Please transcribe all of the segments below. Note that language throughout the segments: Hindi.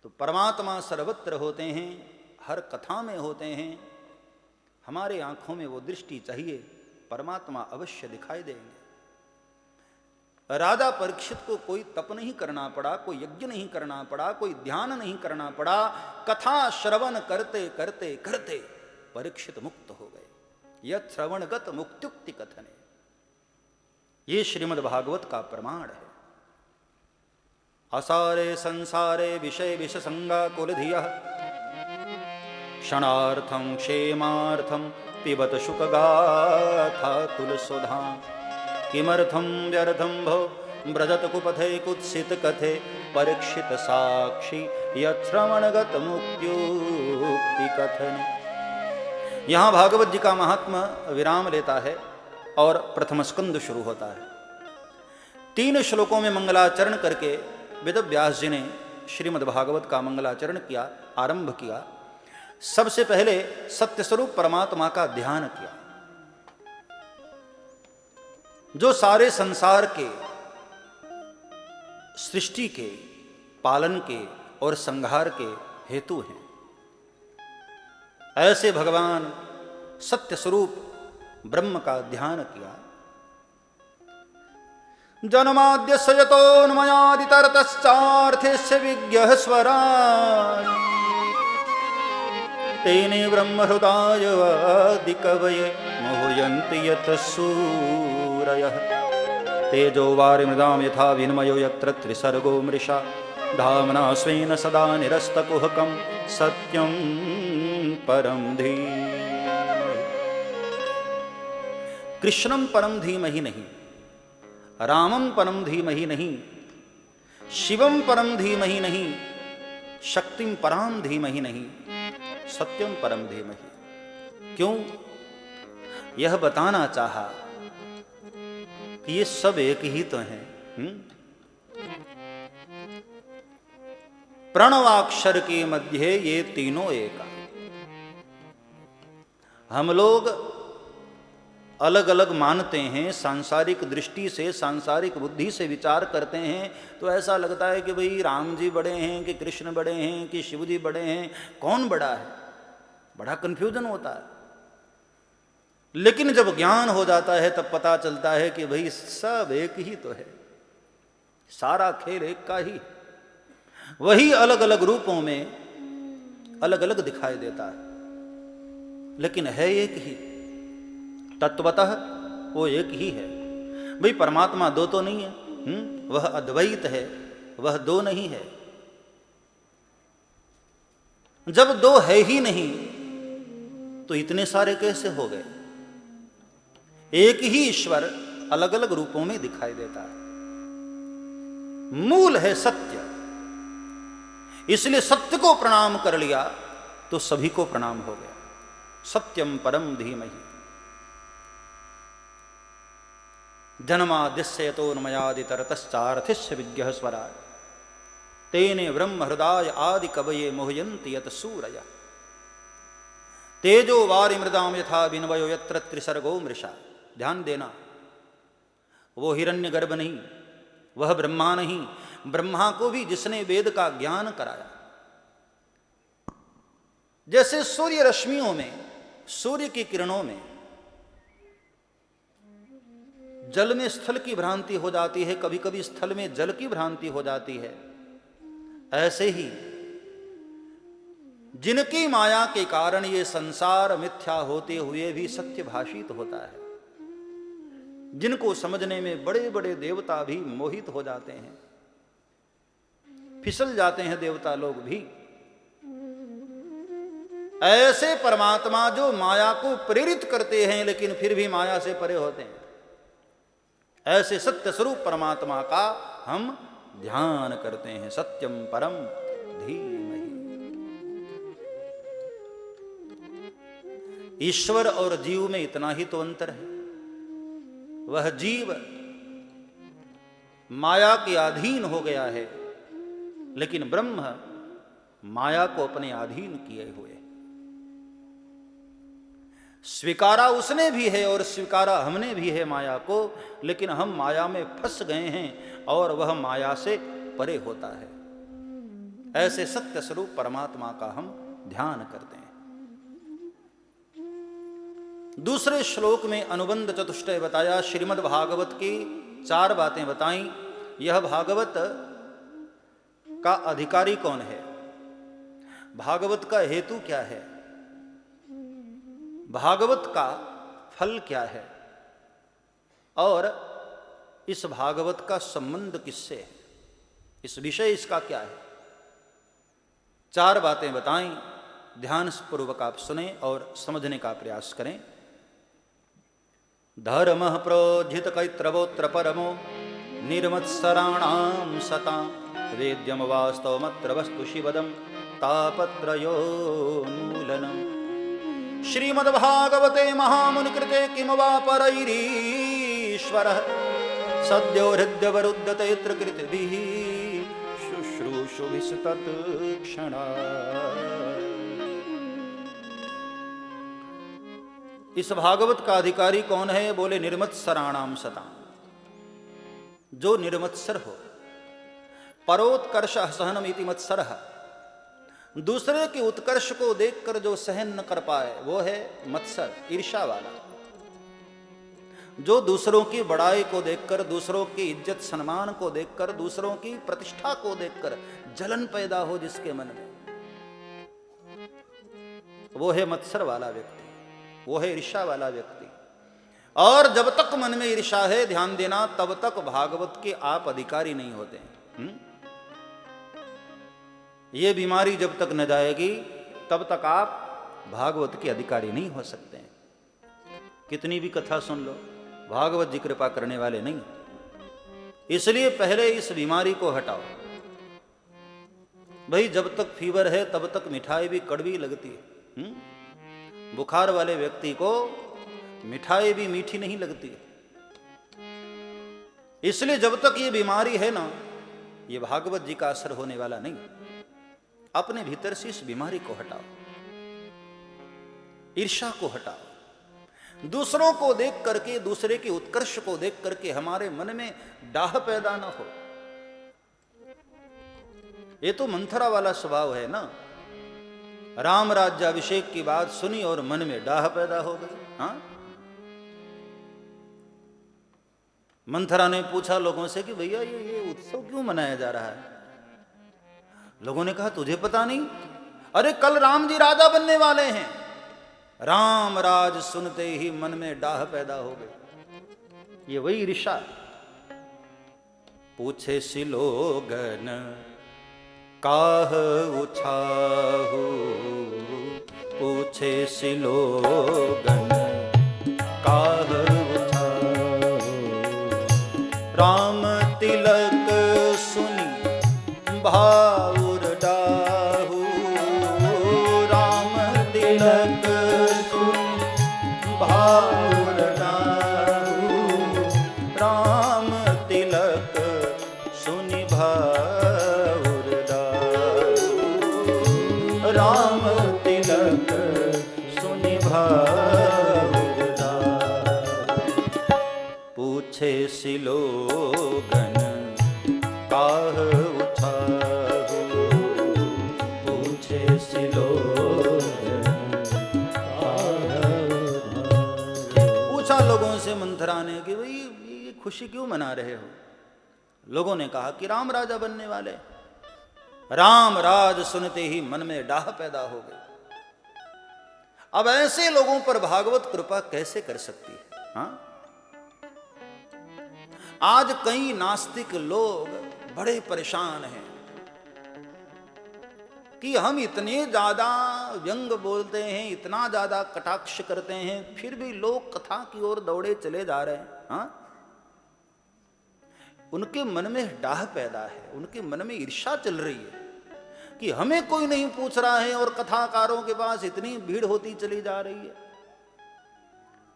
तो परमात्मा सर्वत्र होते हैं, हर कथा में होते हैं। हमारे आंखों में वो दृष्टि चाहिए, परमात्मा अवश्य दिखाई देंगे। राजा परीक्षित को कोई तप नहीं करना पड़ा, कोई यज्ञ नहीं करना पड़ा, कोई ध्यान नहीं करना पड़ा। कथा श्रवण करते करते करते परीक्षित मुक्त हो गए। यह श्रवणगत मुक्त्युक्ति कथन है। ये श्रीमद् भागवत का प्रमाण है। असारे संसारे विषय विषसंगा कुलधियः क्षणार्थं क्षेमार्थं पिबत शुकगाथा तुलसुधा किमर्थं व्यर्थं भो व्रजत कुपथे कुत्सित कथे परीक्षित साक्षी यश्रवणगत मुक्त्युक्ति कथन। यहाँ भागवत जी का महात्मा विराम लेता है और प्रथम स्कंद शुरू होता है। 3 श्लोकों में मंगलाचरण करके वेद व्यास जी ने श्रीमद् भागवत का मंगलाचरण किया, आरंभ किया। सबसे पहले सत्य स्वरूप परमात्मा का ध्यान किया, जो सारे संसार के सृष्टि के, पालन के और संहार के हेतु हैं। ऐसे भगवान सत्य स्वरूप ब्रह्म का ध्यान किया। जन्माद्य सयतोन्मयादितरतश्चार्थेस्य विज्ञः स्वराट् तेने ब्रह्म हृदयादिकवये मोहयन्ति यतः सूरयः तेजो वारिमृदां यथा विनिमयो यत्र त्रिसर्गो मृषा धाम्ना स्वेन सदा निरस्तकुहकं सत्यं परं धीमहि। कृष्णं परम धीमहि नहीं, रामं परम धीमहि नहीं, शिवं परम धीमहि नहीं, शक्तिं परां धीमहि नहीं, सत्यं परम धीमहि। क्यों? यह बताना चाहा कि ये सब एक ही तो हैं। प्रणवाक्षर के मध्य ये तीनों एक। हम लोग अलग अलग मानते हैं, सांसारिक दृष्टि से, सांसारिक बुद्धि से विचार करते हैं तो ऐसा लगता है कि भाई राम जी बड़े हैं कि कृष्ण बड़े हैं कि शिव जी बड़े हैं, कौन बड़ा है, बड़ा कंफ्यूजन होता है। लेकिन जब ज्ञान हो जाता है तब पता चलता है कि भाई सब एक ही तो है, सारा खेल एक का ही। वही अलग अलग रूपों में अलग अलग दिखाई देता है, लेकिन है एक ही। तत्वतः वो एक ही है। भाई परमात्मा दो तो नहीं है, वह अद्वैत है, वह दो नहीं है। जब दो है ही नहीं तो इतने सारे कैसे हो गए? एक ही ईश्वर अलग अलग रूपों में दिखाई देता है। मूल है सत्य, इसलिए सत्य को प्रणाम कर लिया तो सभी को प्रणाम हो गया। सत्यम परम धीमहि। जन्माद्यस्य यतोन्मयादितरतश्चार्थस्य विज्ञः स्वराट् तेने ब्रह्म हृदय आदि कवये मोहयन्ति यत सूरयः तेजो वारिमृदां यथा विनिमयो यत्र त्रिसर्गो मृषा। ध्यान देना, वो हिरण्यगर्भ नहीं, वह ब्रह्मा नहीं। ब्रह्मा को भी जिसने वेद का ज्ञान कराया। जैसे सूर्य रश्मियों में, सूर्य की किरणों में जल में स्थल की भ्रांति हो जाती है, कभी कभी स्थल में जल की भ्रांति हो जाती है, ऐसे ही जिनकी माया के कारण ये संसार मिथ्या होते हुए भी सत्य भाषित होता है, जिनको समझने में बड़े बड़े देवता भी मोहित हो जाते हैं, फिसल जाते हैं देवता लोग भी। ऐसे परमात्मा जो माया को प्रेरित करते हैं लेकिन फिर भी माया से परे होते हैं, ऐसे सत्य स्वरूप परमात्मा का हम ध्यान करते हैं। सत्यम परम धीमहि। ईश्वर और जीव में इतना ही तो अंतर है। वह जीव माया के अधीन हो गया है, लेकिन ब्रह्म माया को अपने अधीन किए हुए। स्वीकारा उसने भी है और स्वीकारा हमने भी है माया को, लेकिन हम माया में फंस गए हैं और वह माया से परे होता है। ऐसे सत्य स्वरूप परमात्मा का हम ध्यान करते हैं। दूसरे श्लोक में अनुबंध चतुष्टय बताया, श्रीमद् भागवत की 4 बातें बताई। यह भागवत का अधिकारी कौन है, भागवत का हेतु क्या है, भागवत का फल क्या है, और इस भागवत का संबंध किससे है, इस विषय इसका क्या है। 4 बातें बताएं, ध्यान पूर्वक आप सुने और समझने का प्रयास करें। धर्म प्रोज्झित कैत्रवोत्र परमो निर्मत्सराणां सता वेद्यम वास्तवमत्र वस्तु शिवदम तापत्रयोन्मूलनम्। श्रीमद्भागवते महामुनिकृते किम वा परैरीश्वरः सद्यो हृद्यवरुद्धतेऽत्र कृतिभिः शुश्रूषुभिस्तत्क्षणात्। इस भागवत का अधिकारी कौन है, बोले निर्मत्सराणाम सता, जो निर्मत्सर हो। परोत्कर्ष सहनम इति मत्सरः, दूसरे के उत्कर्ष को देखकर जो सहन न कर पाए वो है मत्सर, ईर्ष्या वाला। जो दूसरों की बड़ाई को देखकर, दूसरों की इज्जत सम्मान को देखकर, दूसरों की प्रतिष्ठा को देखकर जलन पैदा हो जिसके मन में, वो है मत्सर वाला व्यक्ति, वो है ईर्ष्या वाला व्यक्ति। और जब तक मन में ईर्ष्या है, ध्यान देना, तब तक भागवत के आप अधिकारी नहीं होते हैं। ये बीमारी जब तक न जाएगी तब तक आप भागवत के अधिकारी नहीं हो सकते हैं। कितनी भी कथा सुन लो, भागवत जी कृपा करने वाले नहीं। इसलिए पहले इस बीमारी को हटाओ। भाई जब तक फीवर है तब तक मिठाई भी कड़वी लगती है। बुखार वाले व्यक्ति को मिठाई भी मीठी नहीं लगती है। इसलिए जब तक ये बीमारी है ना, ये भागवत जी का असर होने वाला नहीं। अपने भीतर से इस बीमारी को हटाओ, ईर्ष्या को हटाओ। दूसरों को देख करके, दूसरे के उत्कर्ष को देख करके हमारे मन में डाह पैदा ना हो। ये तो मंथरा वाला स्वभाव है ना। राम राज्याभिषेक की बात सुनी और मन में डाह पैदा हो गई। हाँ, मंथरा ने पूछा लोगों से कि भैया ये उत्सव क्यों मनाया जा रहा है। लोगों ने कहा तुझे पता नहीं? अरे कल राम जी राजा बनने वाले हैं। राम राज सुनते ही मन में डाह पैदा हो गई। ये वही ईर्ष्या। पूछे सिलोगन काह उछाहु, पूछे सिलोगन काह उछाहु, राम तिलक सुनी भाउर डाहु, राम तिलक सुनी भाउर डाहु, राम तिलक सुनी भाउर डाहु, राम तिलक सुनी भाउर डाहु। पूछे सिलोगन काह उछाहु, पूछे सिलोगन काह उछाहु। पूछा लोगों से मंथरा ने कि भाई ये खुशी क्यों मना रहे हो। लोगों ने कहा कि राम राजा बनने वाले। राम राज सुनते ही मन में डाह पैदा हो गई। अब ऐसे लोगों पर भागवत कृपा कैसे कर सकती है। हाँ? आज कई नास्तिक लोग बड़े परेशान हैं कि हम इतने ज्यादा व्यंग बोलते हैं, इतना ज्यादा कटाक्ष करते हैं, फिर भी लोग कथा की ओर दौड़े चले जा रहे हैं। हाँ? उनके मन में डाह पैदा है, उनके मन में ईर्ष्या चल रही है कि हमें कोई नहीं पूछ रहा है और कथाकारों के पास इतनी भीड़ होती चली जा रही है।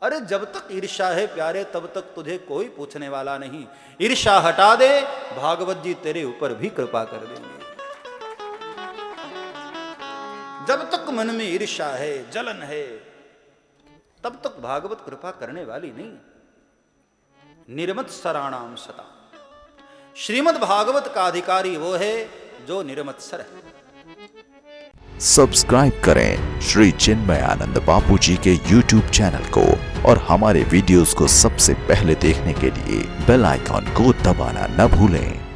अरे जब तक ईर्ष्या है प्यारे, तब तक तुझे कोई पूछने वाला नहीं। ईर्ष्या हटा दे, भागवत जी तेरे ऊपर भी कृपा कर देंगे। जब तक मन में ईर्ष्या है, जलन है, तब तक भागवत कृपा करने वाली नहीं। निर्मत्सराणाम सता, श्रीमद् भागवत का अधिकारी वो है जो निर्मत्सर है। सब्सक्राइब करें श्री चिन्मयानंद बापू जी के YouTube चैनल को और हमारे वीडियोस को सबसे पहले देखने के लिए बेल आइकॉन को दबाना न भूलें।